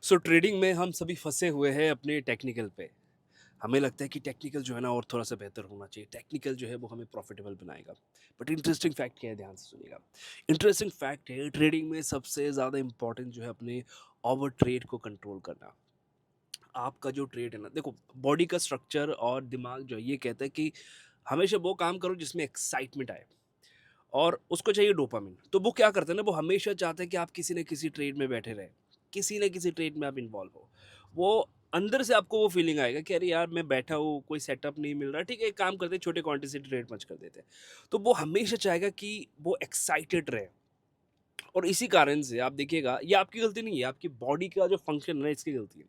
सो trading में हम सभी फँसे हुए हैं अपने टेक्निकल पे। हमें लगता है कि टेक्निकल जो है ना और थोड़ा-सा बेहतर होना चाहिए। टेक्निकल जो है वो हमें प्रॉफ़िटेबल बनाएगा। बट इंटरेस्टिंग फैक्ट क्या है ध्यान से सुनिएगा। इंटरेस्टिंग फैक्ट है ट्रेडिंग में सबसे ज़्यादा इम्पोर्टेंट जो है अपने ओवर ट्रेड को कंट्रोल करना। आपका जो ट्रेड है ना देखो बॉडी का स्ट्रक्चर और दिमाग जो है ये कहता है कि हमेशा वो काम करो जिसमें एक्साइटमेंट आए। और उसको चाहिए डोपामिन। तो वो क्या करते हैं ना, वो हमेशा चाहते हैं कि आप किसी न किसी ट्रेड में बैठे रहें। किसी न किसी ट्रेड में आप इन्वॉल्व हो। वो अंदर से आपको वो फीलिंग आएगा कि अरे यार मैं बैठा हूँ, कोई सेटअप नहीं मिल रहा, ठीक है एक काम करते हैं छोटे क्वांटिटी से ट्रेड पंच कर देते हैं। तो वो हमेशा चाहेगा कि वो एक्साइटेड रहे। और इसी कारण से आप देखिएगा ये आपकी गलती नहीं है, आपकी बॉडी का जो फंक्शन है ना इसकी गलती है।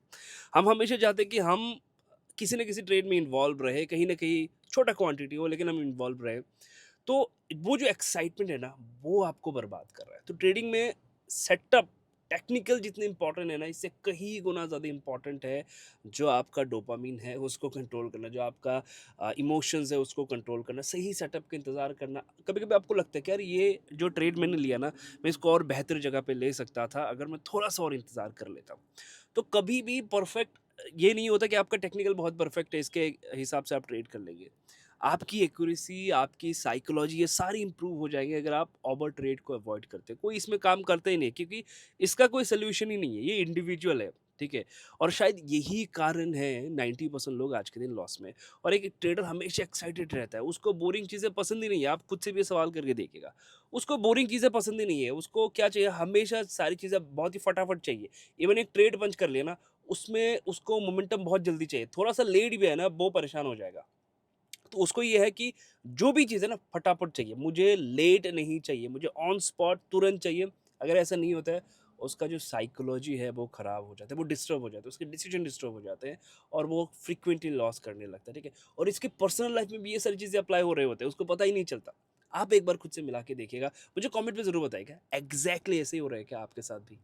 हम हमेशा चाहते हैं कि हम किसी न किसी ट्रेड में इन्वॉल्व रहे, कहीं न कहीं छोटा क्वांटिटी हो लेकिन हम इन्वॉल्व रहे। तो वो जो एक्साइटमेंट है ना, वो आपको बर्बाद कर रहा है। तो ट्रेडिंग में सेटअप, टेक्निकल जितने इम्पोर्टेंट है ना, इससे कहीं गुना ज़्यादा इम्पोर्टेंट है, जो आपका डोपामाइन है, उसको कंट्रोल करना, जो आपका इमोशंस है, उसको कंट्रोल करना, सही सेटअप का इंतज़ार करना। कभी-कभी आपको लगता है कि यार ये जो ट्रेड मैंने लिया ना, मैं इसको और बेहतर जगह पे ले सकता था, अगर मैं थोड़ा-सा और इंतज़ार कर लेता। तो कभी भी परफेक्ट ये नहीं होता कि आपका टेक्निकल बहुत परफेक्ट है, इसके हिसाब से आप ट्रेड कर लेंगे। आपकी एक्यूरेसी, आपकी साइकोलॉजी ये सारी इम्प्रूव हो जाएँगी अगर आप ओवर ट्रेड को अवॉइड करते हैं। कोई इसमें काम करता ही नहीं है क्योंकि इसका कोई सॉल्यूशन ही नहीं है, ये इंडिविजुअल है, ठीक है? और शायद यही कारण है 90% लोग आज के दिन लॉस में हैं। और एक ट्रेडर हमेशा एक्साइटेड रहता है, उसको बोरिंग चीज़ें पसंद ही नहीं है, आप खुद से भी ये सवाल करके देखिएगा। उसको बोरिंग चीज़ें पसंद ही नहीं है, उसको क्या चाहिए हमेशा सारी चीज़ें बहुत ही फटाफट चाहिए। इवन एक ट्रेड पंच कर लिया ना, उसमें उसको मोमेंटम बहुत जल्दी चाहिए, थोड़ा-सा लेट भी है ना, वो परेशान हो जाएगा। तो उसको ये है कि जो भी चीज़ है ना फटाफट चाहिए, मुझे लेट नहीं चाहिए, मुझे ऑन स्पॉट तुरंत चाहिए। अगर ऐसा नहीं होता है, उसका जो साइकोलॉजी है वो खराब हो जाता है, वो डिस्टर्ब हो जाता है, उसके डिसीजन डिस्टर्ब हो जाते हैं और वो फ्रीक्वेंटली लॉस करने लगता है, ठीक है? और इसके पर्सनल लाइफ में भी ये सारी चीज़ें अप्लाई हो रहे होते हैं, उसको पता ही नहीं चलता। आप एक बार खुद से मिला के देखिएगा, मुझे कमेंट में ज़रूर बताइएगा, एग्ज़ैक्टली ऐसे ही हो रहा है क्या आपके साथ भी?